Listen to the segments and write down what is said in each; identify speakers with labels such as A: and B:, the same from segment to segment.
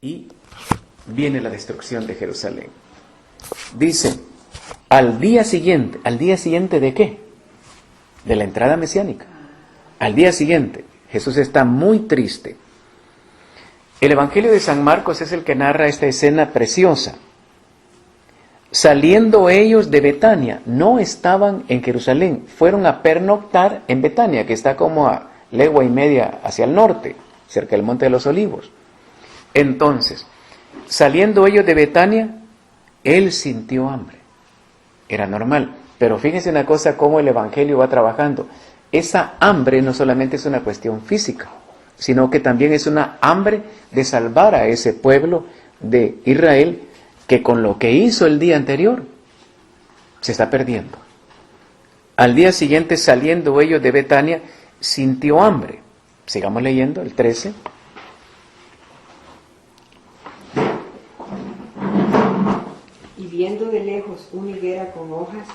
A: y viene la destrucción de Jerusalén. Dice, ¿al día siguiente de qué? De la entrada mesiánica. Al día siguiente, Jesús está muy triste. El Evangelio de San Marcos es el que narra esta escena preciosa. Saliendo ellos de Betania, no estaban en Jerusalén, fueron a pernoctar en Betania, que está como a legua y media hacia el norte, cerca del Monte de los Olivos. Entonces, saliendo ellos de Betania, él sintió hambre. Era normal, pero fíjense una cosa, cómo el Evangelio va trabajando. Esa hambre no solamente es una cuestión física, sino que también es una hambre de salvar a ese pueblo de Israel que con lo que hizo el día anterior se está perdiendo. Al día siguiente, saliendo ellos de Betania, sintió hambre. Sigamos leyendo el 13.
B: Y viendo de lejos una higuera con hojas,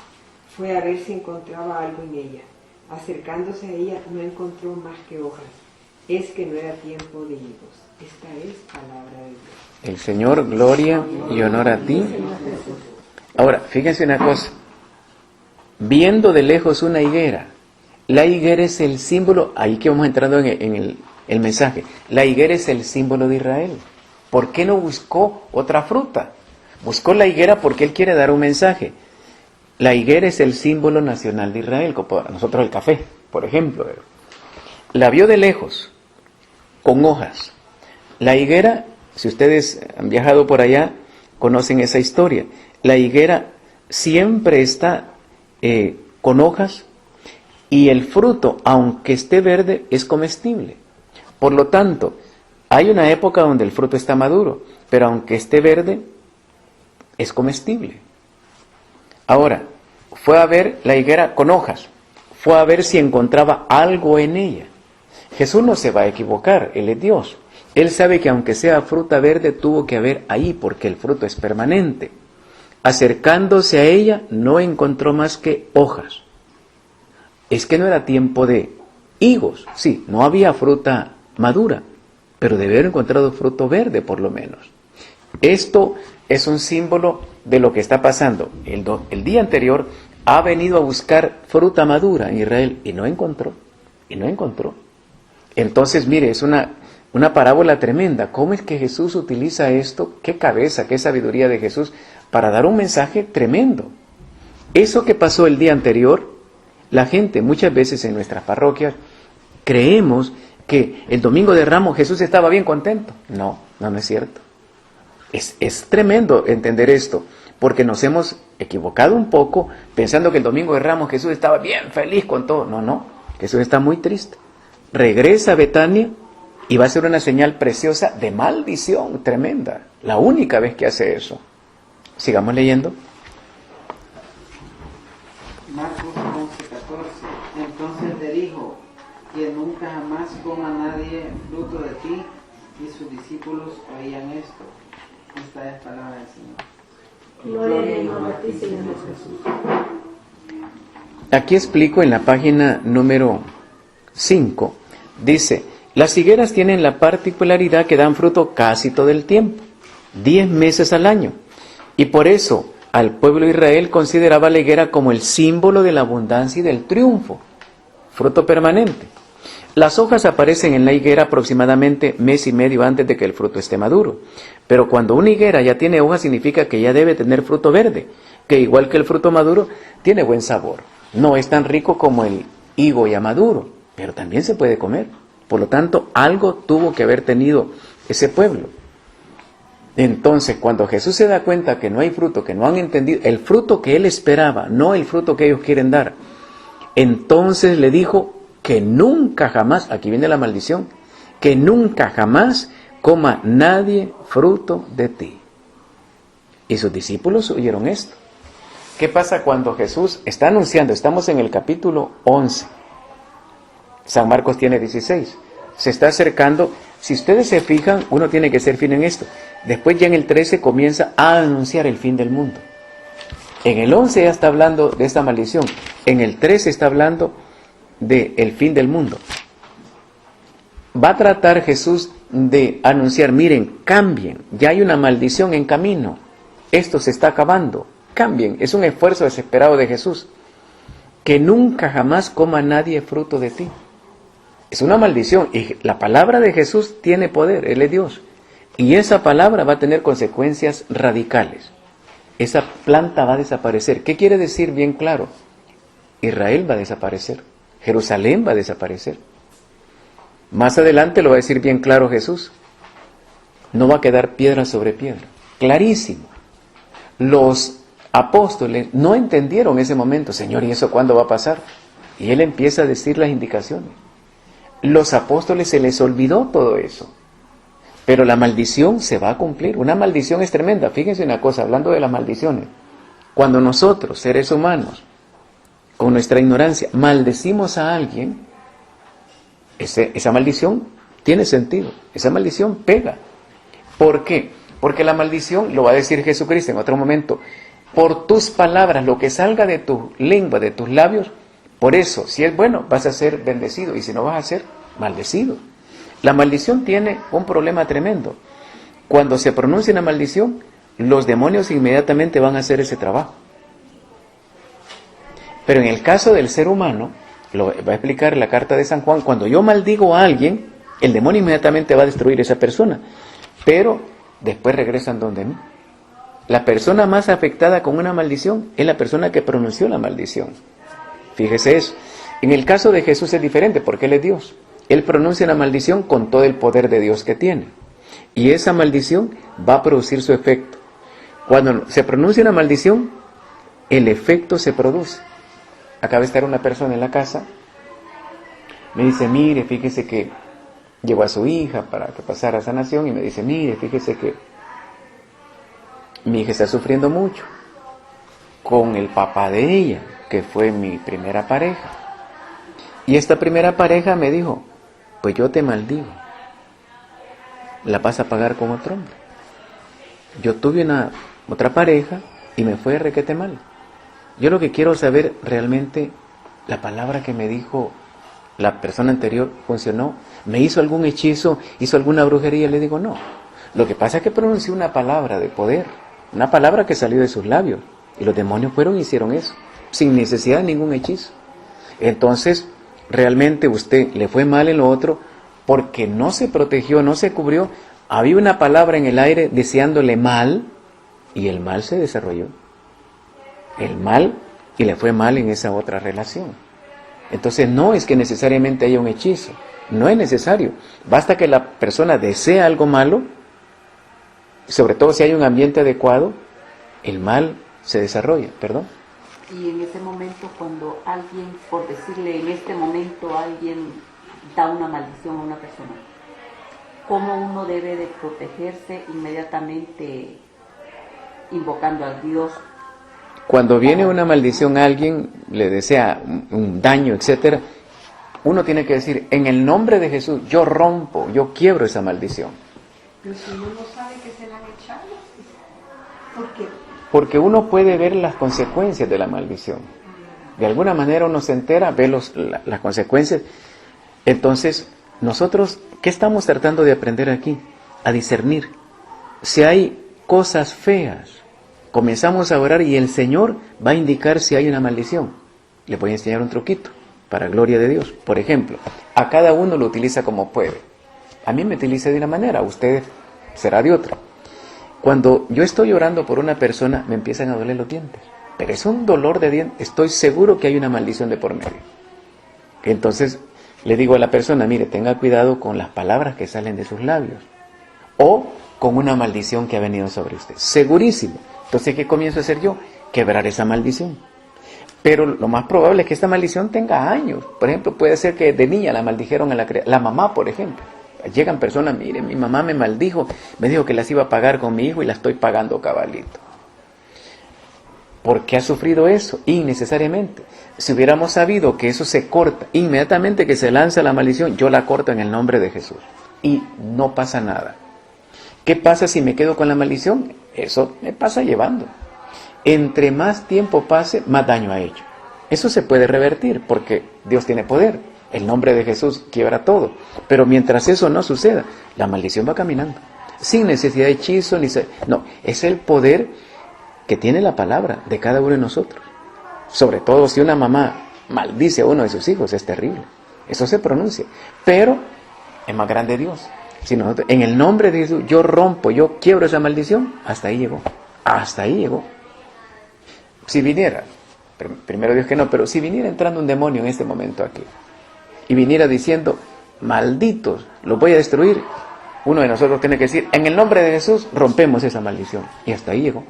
B: fue a ver si encontraba algo en ella. Acercándose a ella, no encontró más que hojas. Es que no era tiempo de higos. Esta es palabra de Dios.
A: El Señor, gloria y honor a ti. Ahora, fíjense una cosa. Viendo de lejos una higuera. La higuera es el símbolo, ahí que vamos entrando en el mensaje. La higuera es el símbolo de Israel. ¿Por qué no buscó otra fruta? Buscó la higuera porque él quiere dar un mensaje. La higuera es el símbolo nacional de Israel, como para nosotros el café, por ejemplo. La vio de lejos, con hojas. La higuera, si ustedes han viajado por allá, conocen esa historia. La higuera siempre está con hojas y el fruto, aunque esté verde, es comestible. Por lo tanto, hay una época donde el fruto está maduro, pero aunque esté verde, es comestible. Ahora, fue a ver la higuera con hojas, fue a ver si encontraba algo en ella. Jesús no se va a equivocar, Él es Dios. Él sabe que aunque sea fruta verde, tuvo que haber ahí, porque el fruto es permanente. Acercándose a ella, no encontró más que hojas. Es que no era tiempo de higos, sí, no había fruta madura, pero debe haber encontrado fruto verde por lo menos. Esto es un símbolo de lo que está pasando. El día anterior ha venido a buscar fruta madura en Israel y no encontró. Entonces, mire, es una parábola tremenda. ¿Cómo es que Jesús utiliza esto? ¿Qué cabeza, qué sabiduría de Jesús para dar un mensaje tremendo? Eso que pasó el día anterior, la gente muchas veces en nuestras parroquias creemos que el domingo de Ramos Jesús estaba bien contento. No es cierto. Es tremendo entender esto, porque nos hemos equivocado un poco pensando que el domingo de Ramos Jesús estaba bien feliz con todo. No, Jesús está muy triste. Regresa a Betania y va a ser una señal preciosa de maldición tremenda. La única vez que hace eso. Sigamos leyendo.
C: Marcos 11:14. Entonces le dijo, que nunca jamás coma nadie fruto de ti, y sus discípulos oían esto. Esta es palabra del Señor.
D: Gloria y honor a ti, Señor Jesús.
A: Aquí explico en la página número 5. Dice, las higueras tienen la particularidad que dan fruto casi todo el tiempo, 10 meses al año. Y por eso al pueblo de Israel consideraba la higuera como el símbolo de la abundancia y del triunfo, fruto permanente. Las hojas aparecen en la higuera aproximadamente mes y medio antes de que el fruto esté maduro. Pero cuando una higuera ya tiene hojas significa que ya debe tener fruto verde, que igual que el fruto maduro, tiene buen sabor. No es tan rico como el higo ya maduro, pero también se puede comer. Por lo tanto, algo tuvo que haber tenido ese pueblo. Entonces, cuando Jesús se da cuenta que no hay fruto, que no han entendido, el fruto que él esperaba, no el fruto que ellos quieren dar, entonces le dijo que nunca jamás, aquí viene la maldición, que nunca jamás coma nadie fruto de ti. Y sus discípulos oyeron esto. ¿Qué pasa cuando Jesús está anunciando? Estamos en el capítulo 11. San Marcos tiene 16. Se está acercando. Si ustedes se fijan, uno tiene que ser fino en esto. Después ya en el 13 comienza a anunciar el fin del mundo. En el 11 ya está hablando de esta maldición. En el 13 está hablando del fin del mundo. Va a tratar Jesús de anunciar, miren, cambien, ya hay una maldición en camino, esto se está acabando, cambien. Es un esfuerzo desesperado de Jesús. Que nunca jamás coma nadie fruto de ti. Es una maldición, y la palabra de Jesús tiene poder, Él es Dios. Y esa palabra va a tener consecuencias radicales. Esa planta va a desaparecer. ¿Qué quiere decir bien claro? Israel va a desaparecer. Jerusalén va a desaparecer. Más adelante lo va a decir bien claro Jesús. No va a quedar piedra sobre piedra. Clarísimo. Los apóstoles no entendieron ese momento. Señor, ¿y eso cuándo va a pasar? Y Él empieza a decir las indicaciones. Los apóstoles se les olvidó todo eso. Pero la maldición se va a cumplir. Una maldición es tremenda. Fíjense una cosa, hablando de las maldiciones. Cuando nosotros, seres humanos, con nuestra ignorancia, maldecimos a alguien, esa maldición tiene sentido. Esa maldición pega. ¿Por qué? Porque la maldición, lo va a decir Jesucristo en otro momento, por tus palabras, lo que salga de tu lengua, de tus labios, por eso, si es bueno, vas a ser bendecido, y si no, vas a ser maldecido. La maldición tiene un problema tremendo. Cuando se pronuncia una maldición, los demonios inmediatamente van a hacer ese trabajo. Pero en el caso del ser humano, lo va a explicar la carta de San Juan, cuando yo maldigo a alguien, el demonio inmediatamente va a destruir a esa persona, pero después regresan donde mí. La persona más afectada con una maldición es la persona que pronunció la maldición. Fíjese eso. En el caso de Jesús es diferente porque Él es Dios. Él pronuncia la maldición con todo el poder de Dios que tiene. Y esa maldición va a producir su efecto. Cuando se pronuncia una maldición, el efecto se produce. Acaba de estar una persona en la casa, me dice, mire, fíjese que llevó a su hija para que pasara sanación, y me dice, mire, fíjese que mi hija está sufriendo mucho con el papá de ella, que fue mi primera pareja. Y esta primera pareja me dijo, pues yo te maldigo, la vas a pagar con otro hombre. Yo tuve otra pareja y me fue requete mal. Yo lo que quiero saber realmente, la palabra que me dijo la persona anterior funcionó, me hizo algún hechizo, hizo alguna brujería. Le digo, no. Lo que pasa es que pronunció una palabra de poder, una palabra que salió de sus labios, y los demonios fueron y hicieron eso, sin necesidad de ningún hechizo. Entonces, realmente usted le fue mal en lo otro, porque no se protegió, no se cubrió, había una palabra en el aire deseándole mal, y el mal se desarrolló. El mal, y le fue mal en esa otra relación. Entonces no es que necesariamente haya un hechizo, no es necesario. Basta que la persona desee algo malo, sobre todo si hay un ambiente adecuado, el mal se desarrolla, ¿perdón?
D: Y en ese momento, cuando alguien, por decirle, en este momento alguien da una maldición a una persona, ¿cómo uno debe de protegerse inmediatamente invocando a Dios?
A: Cuando viene una maldición a alguien, le desea un daño, etcétera, uno tiene que decir, en el nombre de Jesús, yo rompo, yo quiebro esa maldición.
B: Pero si uno no sabe que se la han echado, ¿por qué?
A: Porque uno puede ver las consecuencias de la maldición. De alguna manera uno se entera, ve las consecuencias. Entonces, nosotros, ¿qué estamos tratando de aprender aquí? A discernir. Si hay cosas feas, comenzamos a orar y el Señor va a indicar si hay una maldición. Les voy a enseñar un truquito, para gloria de Dios. Por ejemplo, a cada uno lo utiliza como puede. A mí me utiliza de una manera, a usted será de otra. Cuando yo estoy orando por una persona, me empiezan a doler los dientes. Pero es un dolor de dientes, estoy seguro que hay una maldición de por medio. Entonces, le digo a la persona, mire, tenga cuidado con las palabras que salen de sus labios. O con una maldición que ha venido sobre usted. Segurísimo. Entonces, ¿qué comienzo a hacer yo? Quebrar esa maldición. Pero lo más probable es que esta maldición tenga años. Por ejemplo, puede ser que de niña la maldijeron a la mamá, por ejemplo. Llegan personas, miren, mi mamá me maldijo, me dijo que las iba a pagar con mi hijo y la estoy pagando cabalito. ¿Por qué ha sufrido eso? Innecesariamente. Si hubiéramos sabido que eso se corta, inmediatamente que se lanza la maldición, yo la corto en el nombre de Jesús. Y no pasa nada. ¿Qué pasa si me quedo con la maldición? Eso me pasa llevando. Entre más tiempo pase, más daño ha hecho. Eso se puede revertir porque Dios tiene poder. El nombre de Jesús quiebra todo. Pero mientras eso no suceda, la maldición va caminando. Sin necesidad de hechizo, no, es el poder que tiene la palabra de cada uno de nosotros. Sobre todo si una mamá maldice a uno de sus hijos, es terrible. Eso se pronuncia. Pero es más grande Dios. Si nosotros, en el nombre de Jesús, yo rompo, yo quiebro esa maldición, hasta ahí llegó. Hasta ahí llegó. Si viniera, primero Dios que no, pero si viniera entrando un demonio en este momento aquí, y viniera diciendo, malditos, los voy a destruir, uno de nosotros tiene que decir, en el nombre de Jesús, rompemos esa maldición. Y hasta ahí llegó.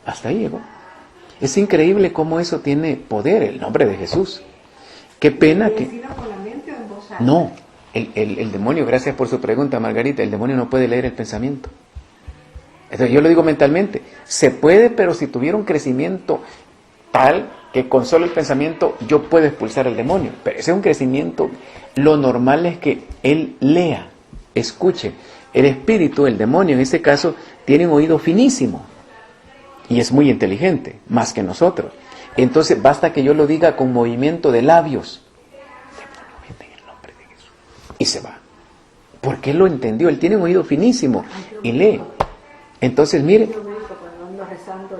A: Hasta ahí llegó. Es increíble cómo eso tiene poder, el nombre de Jesús. Qué pena que...
B: ¿Decirlo con la mente o en voz alta?
A: No, el demonio, gracias por su pregunta, Margarita, el demonio no puede leer el pensamiento. Entonces yo lo digo mentalmente, se puede, pero si tuviera un crecimiento tal que con solo el pensamiento yo puedo expulsar al demonio, pero ese es un crecimiento, lo normal es que él lea, escuche. El espíritu, el demonio en este caso, tiene un oído finísimo y es muy inteligente, más que nosotros. Entonces basta que yo lo diga con movimiento de labios, demonio, vete en el nombre de Jesús, y se va, porque él lo entendió, él tiene un oído finísimo y lee. Entonces mire,
E: Cuando ando rezando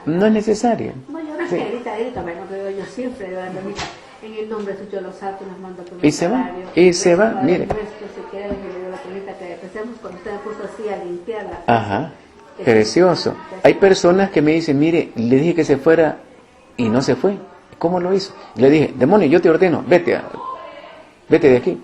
A: no es necesario.
E: No, yo no
A: Sí.
E: sé, grita, pero yo siempre de verdad, mira, en el nombre de Jesús yo los ato, los mando por
A: Y se va, y se va, mire.
E: Si quieren, yo le digo a la perrita que empecemos cuando usted me puso así a limpiarla.
A: Ajá, precioso. Hay personas que me dicen, mire, le dije que se fuera y no se fue. ¿Cómo lo hizo? Le dije, demonio, yo te ordeno, vete de aquí.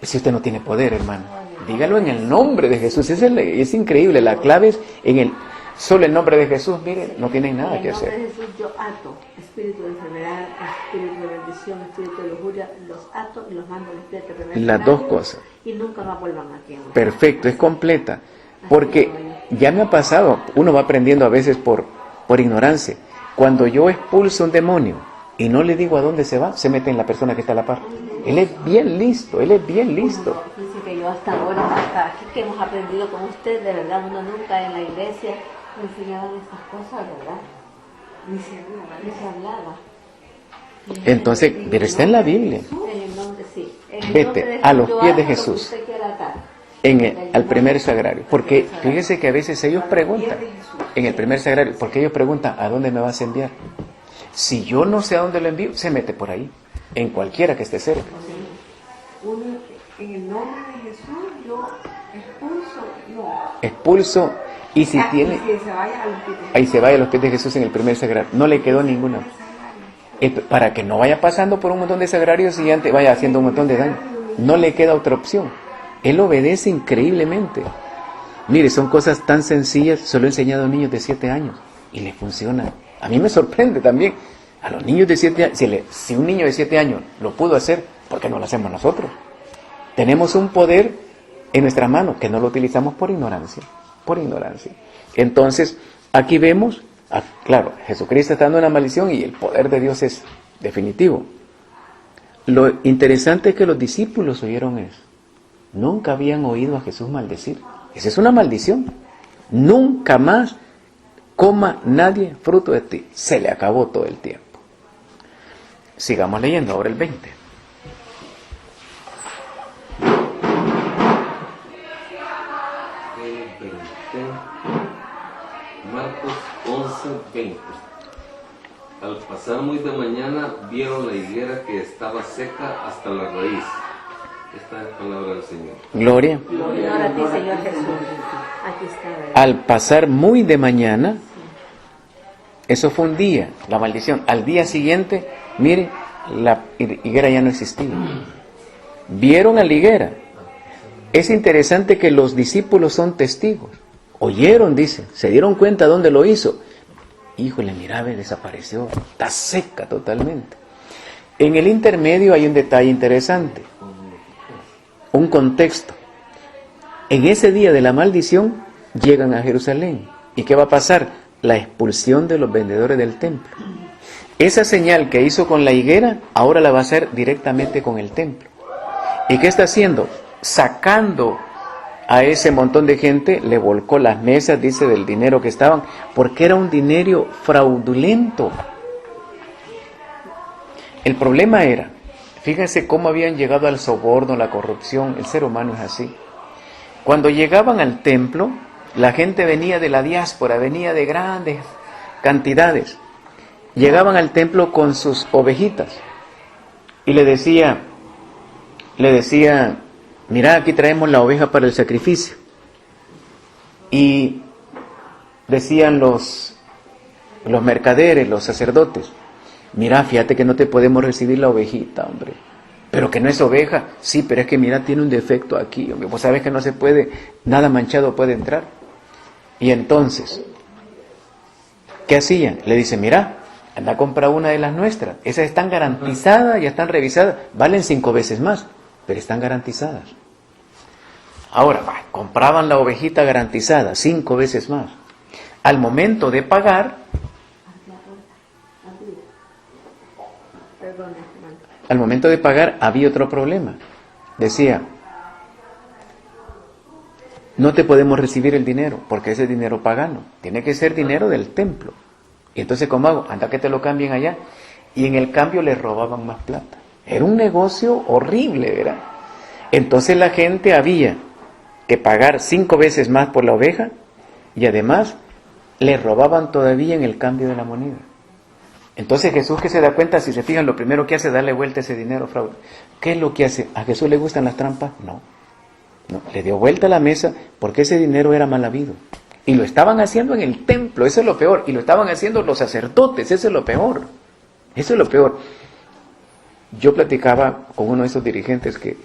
A: Si usted no tiene poder, hermano, dígalo en el nombre de Jesús. Es increíble, la clave es en el solo el nombre de Jesús. Mire, no tienen nada que hacer.
E: En el nombre de Jesús yo ato espíritu de enfermedad, espíritu de bendición, espíritu de lujuria, los ato y los mando al espíritu de enfermedad.
A: Las dos cosas.
E: Y nunca más vuelvan aquí.
A: Perfecto, es completa. Porque ya me ha pasado, uno va aprendiendo a veces por ignorancia. Cuando yo expulso un demonio y no le digo a dónde se va, se mete en la persona que está a la par. Él es bien listo, él es bien listo.
E: Dice que yo hasta ahora, hasta aquí que hemos aprendido con usted, de verdad, uno nunca en la iglesia me enseñaban estas cosas, ¿verdad?
B: Ni se hablaba.
E: Ni se hablaba.
A: Entonces, pero está en la Biblia.
E: En el nombre, sí. En el
A: Vete
E: nombre de
A: a los
E: yo
A: pies de
E: hago lo que
A: Jesús.
E: usted quiera atar.
A: Al primer sagrario. Porque fíjese que a veces ellos preguntan, en el primer sagrario, porque ellos preguntan, ¿a dónde me vas a enviar? Si yo no sé a dónde lo envío, se mete por ahí, en cualquiera que esté cerca.
B: Uno, en el nombre de Jesús, yo expulso, no.
A: Expulso, y si tiene,
B: Y que se vaya a los pies de
A: ahí se vaya a los pies de Jesús en el primer sagrario. No le quedó ninguna. Para que no vaya pasando por un montón de sagrarios y antes vaya haciendo un montón de daño. No le queda otra opción. Él obedece increíblemente. Mire, son cosas tan sencillas, se lo he enseñado a niños de 7 años y le funciona. A mí me sorprende también. A los niños de 7 años, si un niño de 7 años lo pudo hacer, ¿por qué no lo hacemos nosotros? Tenemos un poder en nuestras manos que no lo utilizamos por ignorancia. Por ignorancia. Entonces, aquí vemos, claro, Jesucristo está dando una maldición y el poder de Dios es definitivo. Lo interesante es que los discípulos oyeron eso. Nunca habían oído a Jesús maldecir. Esa es una maldición. Nunca más coma nadie fruto de ti. Se le acabó todo el tiempo. Sigamos leyendo ahora el 20.
F: Marcos 11:20. Al pasar muy de mañana vieron la higuera que estaba seca hasta la raíz. Esta es la palabra del Señor.
A: Gloria.
E: Gloria a ti, Señor Jesús. Aquí está, ¿verdad?
A: Al pasar muy de mañana, eso fue un día, la maldición. Al día siguiente, mire, la higuera ya no existía. Vieron a la higuera. Es interesante que los discípulos son testigos. Oyeron, dice, se dieron cuenta dónde lo hizo. Híjole, mira, desapareció. Está seca totalmente. En el intermedio hay un detalle interesante. Un contexto. En ese día de la maldición llegan a Jerusalén. ¿Y qué va a pasar? La expulsión de los vendedores del templo. Esa señal que hizo con la higuera, ahora la va a hacer directamente con el templo. ¿Y qué está haciendo? Sacando a ese montón de gente, le volcó las mesas, dice, del dinero que estaban, porque era un dinero fraudulento. El problema era, Fíjense cómo habían llegado al soborno, la corrupción. El ser humano es así. Cuando llegaban al templo, la gente venía de la diáspora, venía de grandes cantidades. Llegaban al templo con sus ovejitas y le decía, mira, aquí traemos la oveja para el sacrificio. Y decían los mercaderes, los sacerdotes, mira, fíjate que no te podemos recibir la ovejita, hombre. Pero que no es oveja. Sí, pero es que mira, tiene un defecto aquí, hombre. Vos sabés que no se puede, nada manchado puede entrar. Y entonces, ¿qué hacían? Le dicen, mira, anda a comprar una de las nuestras. Esas están garantizadas, ya están revisadas. Valen 5 veces más, pero están garantizadas. Ahora, compraban la ovejita garantizada, 5 veces más. Al momento de pagar, había otro problema. Decía, no te podemos recibir el dinero, porque ese dinero pagano. Tiene que ser dinero del templo. Y entonces, ¿cómo hago? Anda que te lo cambien allá. Y en el cambio le robaban más plata. Era un negocio horrible, ¿verdad? Entonces la gente había que pagar 5 veces más por la oveja y además le robaban todavía en el cambio de la moneda. Entonces Jesús, que se da cuenta, si se fijan, lo primero que hace es darle vuelta a ese dinero fraude. ¿Qué es lo que hace? ¿A Jesús le gustan las trampas? No, le dio vuelta a la mesa porque ese dinero era mal habido. Y lo estaban haciendo en el templo, eso es lo peor. Y lo estaban haciendo los sacerdotes, eso es lo peor. Eso es lo peor. Yo platicaba con uno de esos dirigentes que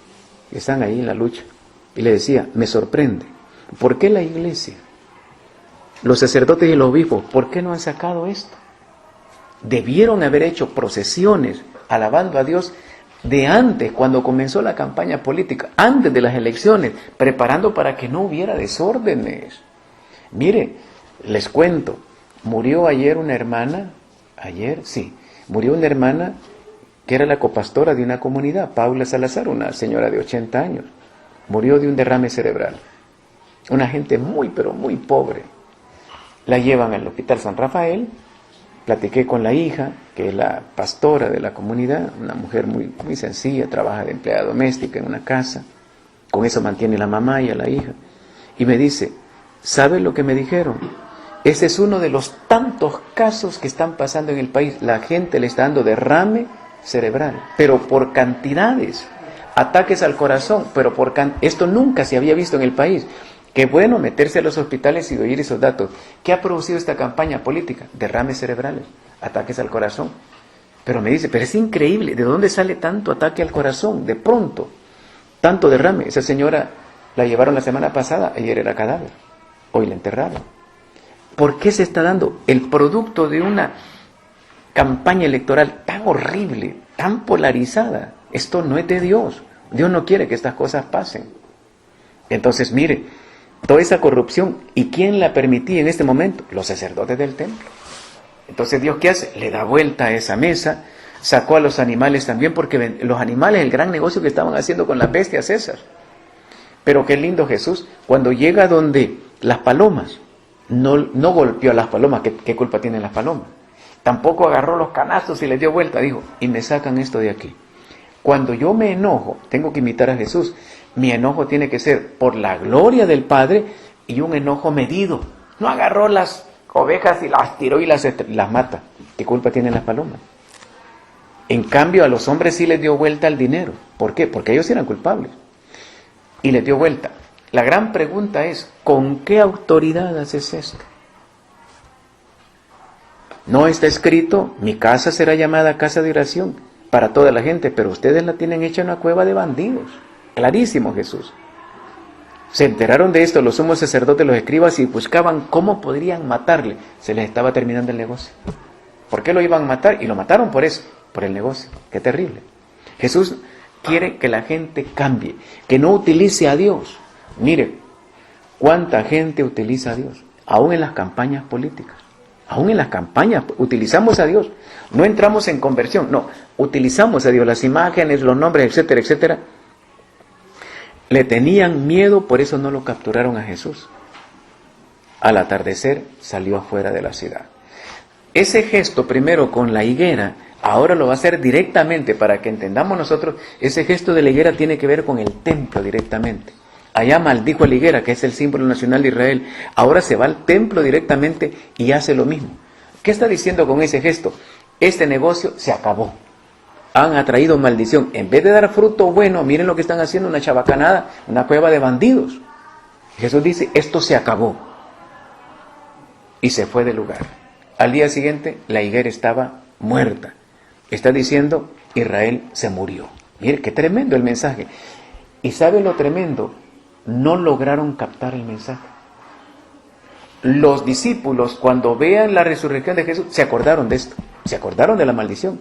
A: están ahí en la lucha y le decía, me sorprende, ¿por qué la iglesia, los sacerdotes y los obispos, por qué no han sacado esto? Debieron haber hecho procesiones alabando a Dios de antes, cuando comenzó la campaña política, antes de las elecciones, preparando para que no hubiera desórdenes. Mire, les cuento, murió ayer una hermana, murió una hermana que era la copastora de una comunidad, Paula Salazar, una señora de 80 años, murió de un derrame cerebral. Una gente muy, pero muy pobre. La llevan al Hospital San Rafael, platiqué con la hija, que es la pastora de la comunidad, una mujer muy, muy sencilla, trabaja de empleada doméstica en una casa, con eso mantiene a la mamá y a la hija, y me dice, ¿sabe lo que me dijeron? Ese es uno de los tantos casos que están pasando en el país, la gente le está dando derrame cerebral, pero por cantidades, ataques al corazón, pero esto nunca se había visto en el país. Qué bueno meterse a los hospitales y oír esos datos. ¿Qué ha producido esta campaña política? Derrames cerebrales, ataques al corazón. Pero me dice, pero es increíble, ¿de dónde sale tanto ataque al corazón? De pronto, tanto derrame. Esa señora la llevaron la semana pasada, ayer era cadáver, hoy la enterraron. ¿Por qué se está dando el producto de una campaña electoral tan horrible, tan polarizada? Esto no es de Dios. Dios no quiere que estas cosas pasen. Entonces, mire, toda esa corrupción, ¿y quién la permitía en este momento? Los sacerdotes del templo. Entonces, ¿Dios qué hace? Le da vuelta a esa mesa, sacó a los animales también, porque los animales, el gran negocio que estaban haciendo con las bestias esas. Pero qué lindo Jesús, cuando llega donde las palomas, no golpeó a las palomas, ¿qué culpa tienen las palomas? Tampoco agarró los canastos y les dio vuelta, dijo, y me sacan esto de aquí. Cuando yo me enojo, tengo que imitar a Jesús. Mi enojo tiene que ser por la gloria del Padre y un enojo medido. No agarró las ovejas y las tiró y las mata. ¿Qué culpa tienen las palomas? En cambio, a los hombres sí les dio vuelta el dinero. ¿Por qué? Porque ellos eran culpables. Y les dio vuelta. La gran pregunta es, ¿con qué autoridad haces esto? No está escrito, mi casa será llamada casa de oración para toda la gente, pero ustedes la tienen hecha una cueva de bandidos. Clarísimo Jesús. Se enteraron de esto los sumos sacerdotes, los escribas, y buscaban cómo podrían matarle. Se les estaba terminando el negocio. ¿Por qué lo iban a matar? Y lo mataron por eso, por el negocio. Qué terrible. Jesús quiere que la gente cambie, que no utilice a Dios. Mire, cuánta gente utiliza a Dios, aún en las campañas políticas. Aún en las campañas utilizamos a Dios. No entramos en conversión, no, utilizamos a Dios, las imágenes, los nombres, etcétera, etcétera. Le tenían miedo, por eso no lo capturaron a Jesús. Al atardecer salió afuera de la ciudad. Ese gesto primero con la higuera Ahora lo va a hacer directamente para que entendamos nosotros. Ese gesto de la higuera tiene que ver con el templo directamente. Allá maldijo a la higuera, que es el símbolo nacional de Israel. Ahora se va al templo directamente y hace lo mismo. ¿Qué está diciendo con ese gesto? Este negocio se acabó. Han atraído maldición. En vez de dar fruto bueno, miren lo que están haciendo, una chabacanada, una cueva de bandidos. Jesús dice, esto se acabó. Y se fue del lugar. Al día siguiente, la higuera estaba muerta. Está diciendo, Israel se murió. Mire, qué tremendo el mensaje. ¿Y sabe lo tremendo? No lograron captar el mensaje. Los discípulos, cuando vean la resurrección de Jesús, se acordaron de esto. Se acordaron de la maldición.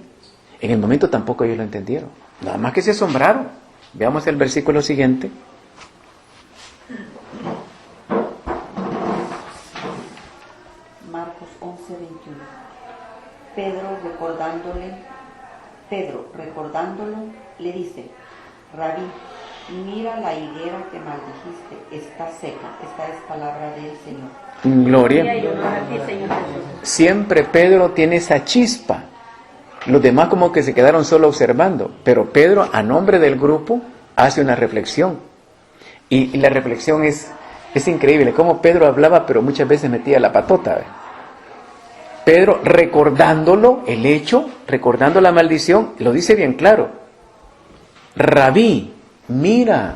A: En el momento tampoco ellos lo entendieron. Nada más que se asombraron. Veamos el versículo siguiente.
D: Marcos 11:21. Pedro recordándolo, le dice, Rabí, mira la higuera que maldijiste, está seca. Esta es palabra del Señor.
A: Gloria.
E: Y honor a ti, Señor Jesús.
A: Siempre Pedro tiene esa chispa. Los demás como que se quedaron solo observando. Pero Pedro, a nombre del grupo, hace una reflexión. Y la reflexión es increíble. Cómo Pedro hablaba, pero muchas veces metía la patota, ¿eh? Pedro, recordándolo, el hecho, recordando la maldición, lo dice bien claro. Rabí, mira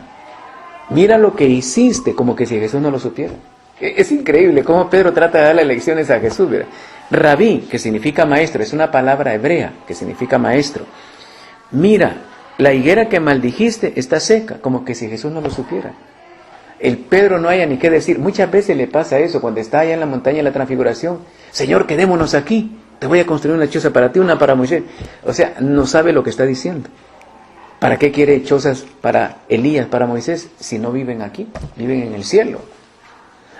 A: lo que hiciste, como que si Jesús no lo supiera. Es increíble cómo Pedro trata de darle lecciones a Jesús, ¿verdad? Rabí, que significa maestro, es una palabra hebrea que significa maestro. Mira, la higuera que maldijiste está seca, como que si Jesús no lo supiera. El Pedro no haya ni qué decir. Muchas veces le pasa eso cuando está allá en la montaña de la transfiguración. Señor, quedémonos aquí. Te voy a construir una choza para ti, una para Moisés. O sea, no sabe lo que está diciendo. ¿Para qué quiere chozas para Elías, para Moisés, si no viven aquí? Viven en el cielo.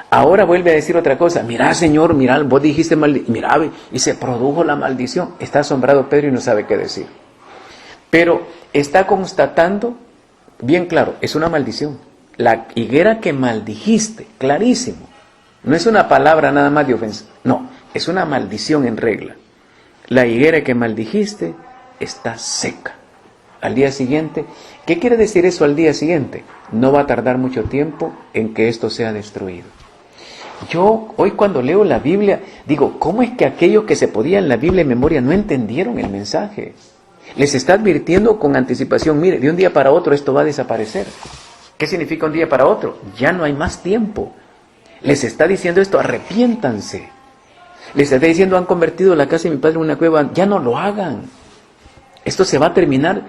A: Ahora vuelve a decir otra cosa. Mirá, Señor, mirá, vos dijiste mirá, y se produjo la maldición. Está asombrado Pedro y no sabe qué decir. Pero está constatando, bien claro, es una maldición. La higuera que maldijiste, clarísimo. No es una palabra nada más de ofensa. No, es una maldición en regla. La higuera que maldijiste está seca. Al día siguiente, ¿qué quiere decir eso al día siguiente? No va a tardar mucho tiempo en que esto sea destruido. Yo hoy cuando leo la Biblia, digo, ¿cómo es que aquellos que se podían la Biblia en memoria no entendieron el mensaje? Les está advirtiendo con anticipación, mire, de un día para otro esto va a desaparecer. ¿Qué significa un día para otro? Ya no hay más tiempo. Les está diciendo esto, arrepiéntanse. Les está diciendo, han convertido la casa de mi padre en una cueva, ya no lo hagan. Esto se va a terminar.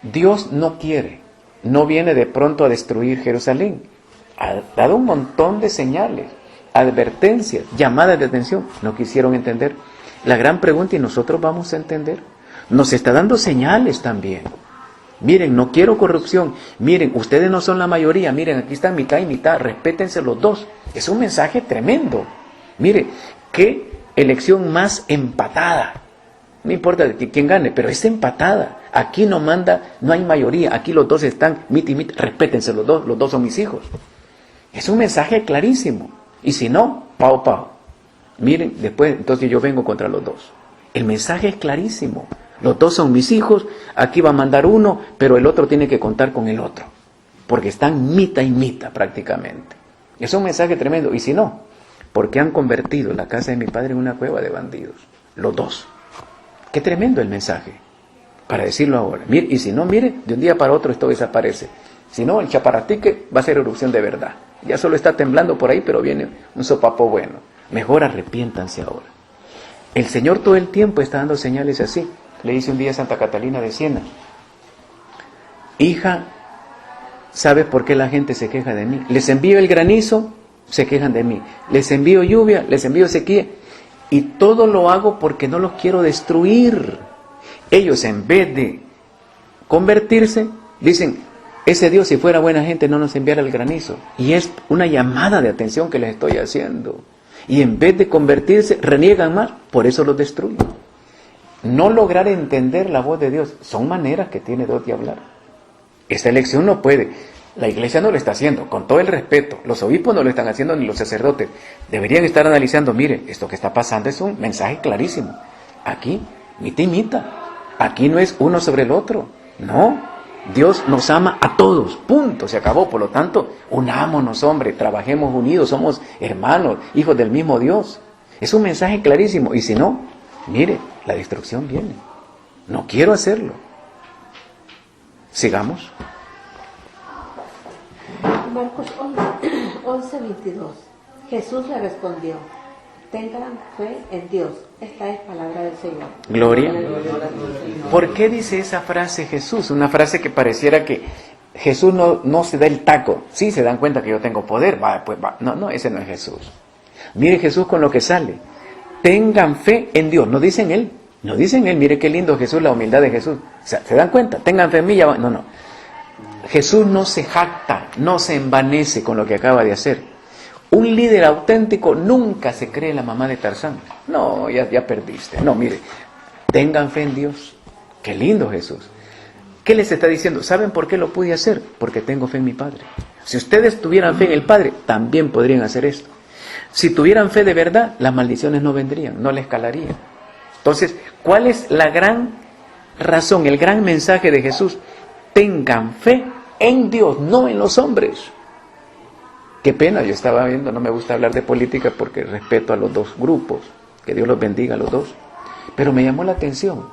A: Dios no quiere, no viene de pronto a destruir Jerusalén. Ha dado un montón de señales, advertencias, llamadas de atención. No quisieron entender. La gran pregunta, ¿y nosotros vamos a entender? Nos está dando señales también. Miren, no quiero corrupción. Miren, ustedes no son la mayoría. Miren, aquí están mitad y mitad. Respétense los dos. Es un mensaje tremendo. Mire, qué elección más empatada. No importa quién gane, pero es empatada. Aquí no manda, no hay mayoría. Aquí los dos están mit y mit. Respétense los dos son mis hijos. Es un mensaje clarísimo. Y si no, pao, pao. Miren, después entonces yo vengo contra los dos. El mensaje es clarísimo. Los dos son mis hijos, aquí va a mandar uno, pero el otro tiene que contar con el otro. Porque están mitad y mitad prácticamente. Es un mensaje tremendo. Y si no, porque han convertido la casa de mi padre en una cueva de bandidos. Los dos. Qué tremendo el mensaje. Para decirlo ahora. Mire, y si no, mire, de un día para otro esto desaparece. Si no, el chaparatique va a ser erupción de verdad. Ya solo está temblando por ahí, pero viene un sopapo bueno. Mejor arrepiéntanse ahora. El Señor todo el tiempo está dando señales así. Le dice un día a Santa Catalina de Siena, hija, ¿sabes por qué la gente se queja de mí? Les envío el granizo, se quejan de mí. Les envío lluvia, les envío sequía. Y todo lo hago porque no los quiero destruir. Ellos en vez de convertirse, dicen, ese Dios si fuera buena gente no nos enviara el granizo. Y es una llamada de atención que les estoy haciendo. Y en vez de convertirse, reniegan más, por eso los destruyo. No lograr entender la voz de Dios son maneras que tiene Dios de hablar. Esta elección no puede. La iglesia no lo está haciendo, con todo el respeto. Los obispos no lo están haciendo ni los sacerdotes. Deberían estar analizando, mire, esto que está pasando es un mensaje clarísimo. Aquí, mitad y mitad. Aquí no es uno sobre el otro, no. Dios nos ama a todos, punto, se acabó. Por lo tanto, unámonos, hombre, trabajemos unidos, somos hermanos, hijos del mismo Dios. Es un mensaje clarísimo, y si no, mire, la destrucción viene. No quiero hacerlo. Sigamos.
E: Marcos 11:22. Jesús le respondió: tengan fe en Dios. Esta es palabra del Señor.
A: Gloria. ¿Por qué dice esa frase Jesús? Una frase que pareciera que Jesús no se da el taco. Sí, se dan cuenta que yo tengo poder. Va, pues va. No, ese no es Jesús. Mire Jesús con lo que sale. Tengan fe en Dios. No dicen Él. No dicen Él. Mire qué lindo Jesús, la humildad de Jesús. O sea, ¿se dan cuenta? Tengan fe en mí. No. Jesús no se jacta, no se envanece con lo que acaba de hacer. Un líder auténtico nunca se cree la mamá de Tarzán. No, ya perdiste. No, mire, tengan fe en Dios. Qué lindo Jesús. ¿Qué les está diciendo? ¿Saben por qué lo pude hacer? Porque tengo fe en mi Padre. Si ustedes tuvieran fe en el Padre, también podrían hacer esto. Si tuvieran fe de verdad, las maldiciones no vendrían, no les calarían. Entonces, ¿cuál es la gran razón, el gran mensaje de Jesús? Tengan fe en Dios, no en los hombres. Qué pena, yo estaba viendo, no me gusta hablar de política porque respeto a los dos grupos, que Dios los bendiga a los dos, pero me llamó la atención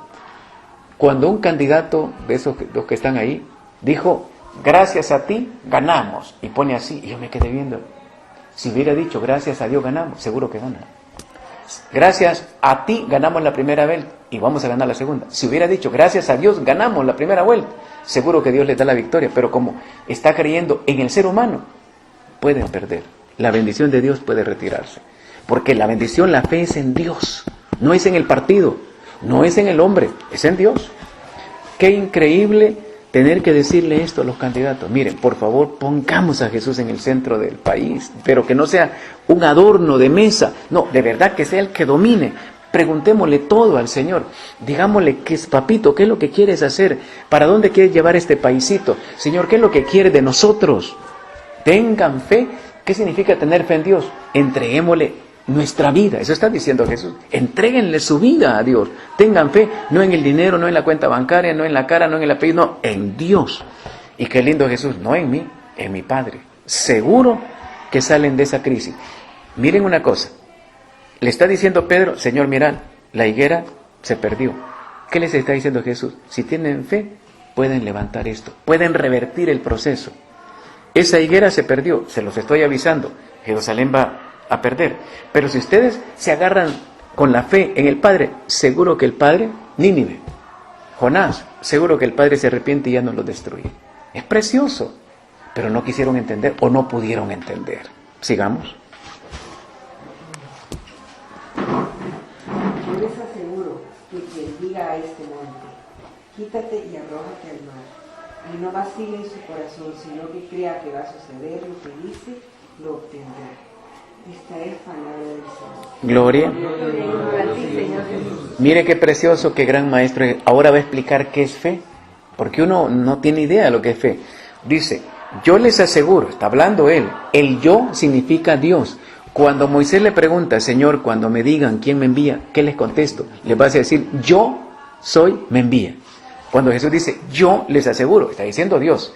A: cuando un candidato de esos dos que están ahí dijo: gracias a ti ganamos, y pone así, y yo me quedé viendo. Si hubiera dicho gracias a Dios ganamos, seguro que gana. Gracias a ti ganamos la primera vuelta y vamos a ganar la segunda. Si hubiera dicho gracias a Dios ganamos la primera vuelta, seguro que Dios les da la victoria. Pero como está creyendo en el ser humano, pueden perder. La bendición de Dios puede retirarse. Porque la bendición, la fe es en Dios. No es en el partido, no es en el hombre, es en Dios. Qué increíble tener que decirle esto a los candidatos. Miren, por favor, pongamos a Jesús en el centro del país, pero que no sea un adorno de mesa. No, de verdad que sea el que domine. Preguntémosle todo al Señor. Digámosle: ¿qué es, papito? ¿Qué es lo que quieres hacer? ¿Para dónde quieres llevar este paisito? Señor, ¿qué es lo que quieres de nosotros? Tengan fe. ¿Qué significa tener fe en Dios? Entreguémosle nuestra vida. Eso está diciendo Jesús. Entréguenle su vida a Dios. Tengan fe, no en el dinero, no en la cuenta bancaria, no en la cara, no en el apellido, no, en Dios. Y qué lindo Jesús, no en mí, en mi Padre. Seguro que salen de esa crisis. Miren una cosa. Le está diciendo Pedro: Señor, mirad, la higuera se perdió. ¿Qué les está diciendo Jesús? Si tienen fe, pueden levantar esto, pueden revertir el proceso. Esa higuera se perdió, se los estoy avisando. Jerusalén va a perder. Pero si ustedes se agarran con la fe en el Padre, seguro que el Padre, Nínive, Jonás, seguro que el Padre se arrepiente y ya no los destruye. Es precioso, pero no quisieron entender o no pudieron entender. Sigamos.
B: Yo les aseguro que quien diga a este monte: quítate y arrójate al mar, y no vacile en su corazón, sino que crea que va a suceder lo que dice, lo obtendrá. Esta es palabra del Señor.
A: Gloria. Mire qué precioso, qué gran maestro. Ahora va a explicar qué es fe, porque uno no tiene idea de lo que es fe. Dice: yo les aseguro, está hablando él, el yo significa Dios. Cuando Moisés le pregunta: Señor, cuando me digan quién me envía, ¿qué les contesto? Les vas a decir: yo soy, me envía. Cuando Jesús dice: yo les aseguro, está diciendo Dios,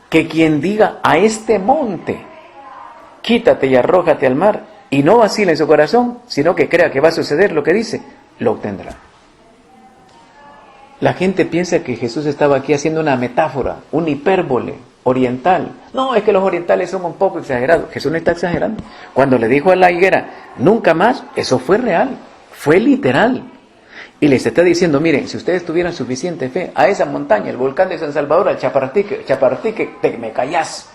A: que quien diga a este monte: quítate y arrójate al mar, y no vacile en su corazón, sino que crea que va a suceder lo que dice, lo obtendrá. La gente piensa que Jesús estaba aquí haciendo una metáfora, una hipérbole oriental. No, es que los orientales son un poco exagerados. Jesús no está exagerando. Cuando le dijo a la higuera: nunca más, eso fue real, fue literal. Y les está diciendo: miren, si ustedes tuvieran suficiente fe, a esa montaña, el volcán de San Salvador, al Chaparratique, te me callás.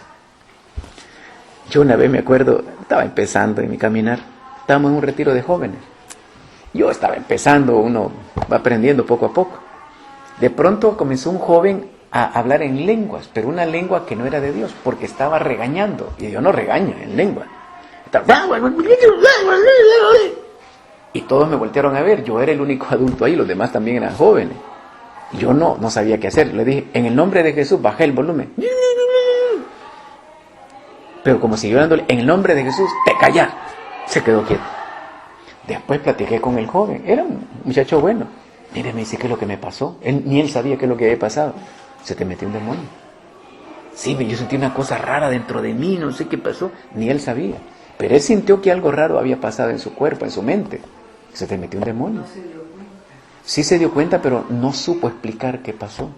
A: Yo una vez me acuerdo, estaba empezando en mi caminar, estábamos en un retiro de jóvenes. Yo estaba empezando, uno va aprendiendo poco a poco. De pronto comenzó un joven a hablar en lenguas, pero una lengua que no era de Dios, porque estaba regañando. Y Dios no regaña en lengua. Y todos me voltearon a ver. Yo era el único adulto ahí, los demás también eran jóvenes. Yo no sabía qué hacer. Le dije: en el nombre de Jesús, bajé el volumen. Pero como siguió dándole: en el nombre de Jesús, te callas. Se quedó quieto. Después platiqué con el joven. Era un muchacho bueno. Mire, me dice, ¿qué es lo que me pasó? Ni él sabía qué es lo que había pasado. Se te metió un demonio. Sí, yo sentí una cosa rara dentro de mí, no sé qué pasó. Ni él sabía. Pero él sintió que algo raro había pasado en su cuerpo, en su mente. Se te metió un demonio. Sí se dio cuenta, pero no supo explicar qué pasó.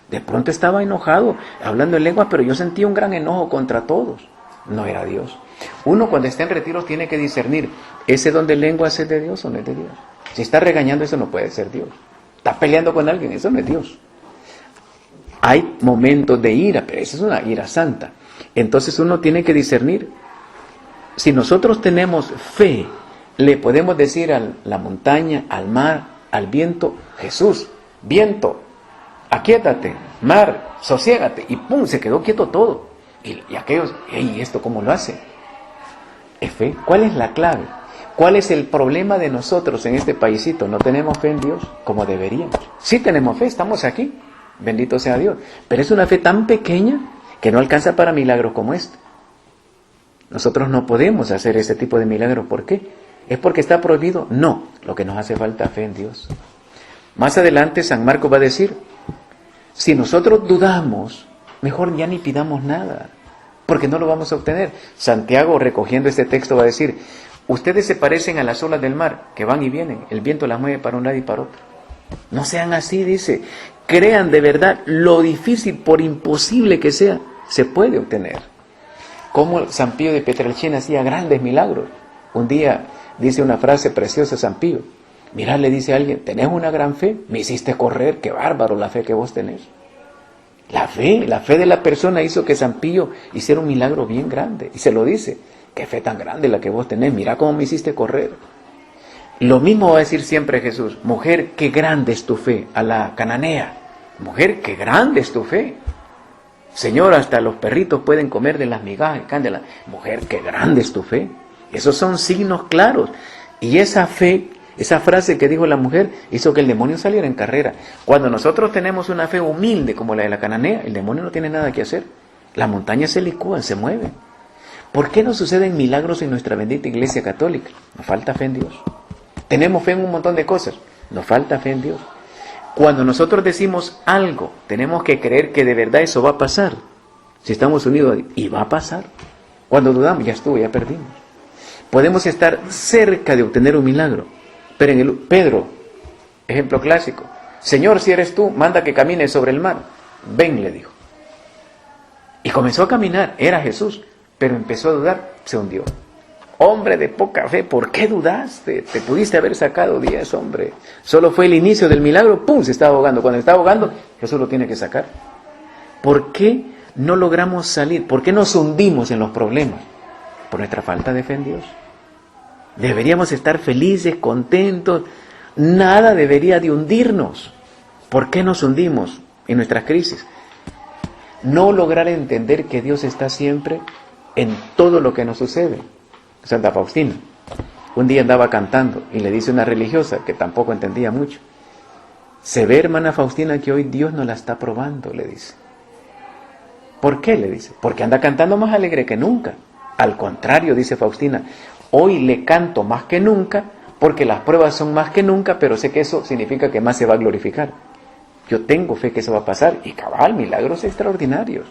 A: De pronto estaba enojado, hablando en lengua, pero yo sentía un gran enojo contra todos. No era Dios. Uno cuando está en retiros tiene que discernir, ¿ese don de lenguas es de Dios o no es de Dios? Si está regañando, eso no puede ser Dios. Está peleando con alguien, eso no es Dios. Hay momentos de ira, pero esa es una ira santa. Entonces uno tiene que discernir. Si nosotros tenemos fe, le podemos decir a la montaña, al mar, al viento, Jesús, viento, aquíétate, mar, sosiégate, y ¡pum!, se quedó quieto todo. Y aquellos, ¿y esto cómo lo hace? Es fe. ¿Cuál es la clave? ¿Cuál es el problema de nosotros en este paísito? No tenemos fe en Dios como deberíamos. Sí tenemos fe, estamos aquí, bendito sea Dios, pero es una fe tan pequeña que no alcanza para milagros como este. Nosotros no podemos hacer ese tipo de milagros. ¿Por qué? ¿Es porque está prohibido? No, lo que nos hace falta es fe en Dios. Más adelante San Marcos va a decir, si nosotros dudamos, mejor ya ni pidamos nada, porque no lo vamos a obtener. Santiago, recogiendo este texto, va a decir, ustedes se parecen a las olas del mar, que van y vienen, el viento las mueve para un lado y para otro. No sean así, dice, crean de verdad, lo difícil, por imposible que sea, se puede obtener. Como San Pío de Pietrelcina hacía grandes milagros. Un día dice una frase preciosa San Pío, mirá, le dice a alguien, ¿tenés una gran fe? Me hiciste correr, qué bárbaro la fe que vos tenés. La fe de la persona hizo que San Pío hiciera un milagro bien grande. Y se lo dice, qué fe tan grande la que vos tenés, mirá cómo me hiciste correr. Lo mismo va a decir siempre Jesús, mujer, qué grande es tu fe, a la cananea. Mujer, qué grande es tu fe. Señor, hasta los perritos pueden comer de las migajas. Mujer, qué grande es tu fe. Esos son signos claros. Y esa fe, esa frase que dijo la mujer, hizo que el demonio saliera en carrera. Cuando nosotros tenemos una fe humilde como la de la cananea, el demonio no tiene nada que hacer. Las montañas se licúan, se mueven. ¿Por qué no suceden milagros en nuestra bendita Iglesia Católica? Nos falta fe en Dios. Tenemos fe en un montón de cosas. Nos falta fe en Dios. Cuando nosotros decimos algo, tenemos que creer que de verdad eso va a pasar. Si estamos unidos, y va a pasar. Cuando dudamos, ya estuvo, ya perdimos. Podemos estar cerca de obtener un milagro. Pero en Pedro, ejemplo clásico, Señor, si eres tú, manda que camine sobre el mar. Ven, le dijo. Y comenzó a caminar, era Jesús, pero empezó a dudar, se hundió. Hombre de poca fe, ¿por qué dudaste? Te pudiste haber sacado 10, hombre. Solo fue el inicio del milagro, ¡pum!, se está ahogando. Cuando está ahogando, Jesús lo tiene que sacar. ¿Por qué no logramos salir? ¿Por qué nos hundimos en los problemas? Por nuestra falta de fe en Dios. Deberíamos estar felices, contentos. Nada debería de hundirnos. ¿Por qué nos hundimos en nuestras crisis? No lograr entender que Dios está siempre en todo lo que nos sucede. Santa Faustina, un día andaba cantando y le dice una religiosa que tampoco entendía mucho, se ve, hermana Faustina, que hoy Dios nos la está probando, le dice. ¿Por qué? Le dice, porque anda cantando más alegre que nunca. Al contrario, dice Faustina, hoy le canto más que nunca porque las pruebas son más que nunca, pero sé que eso significa que más se va a glorificar. Yo tengo fe que eso va a pasar, y cabal, milagros extraordinarios.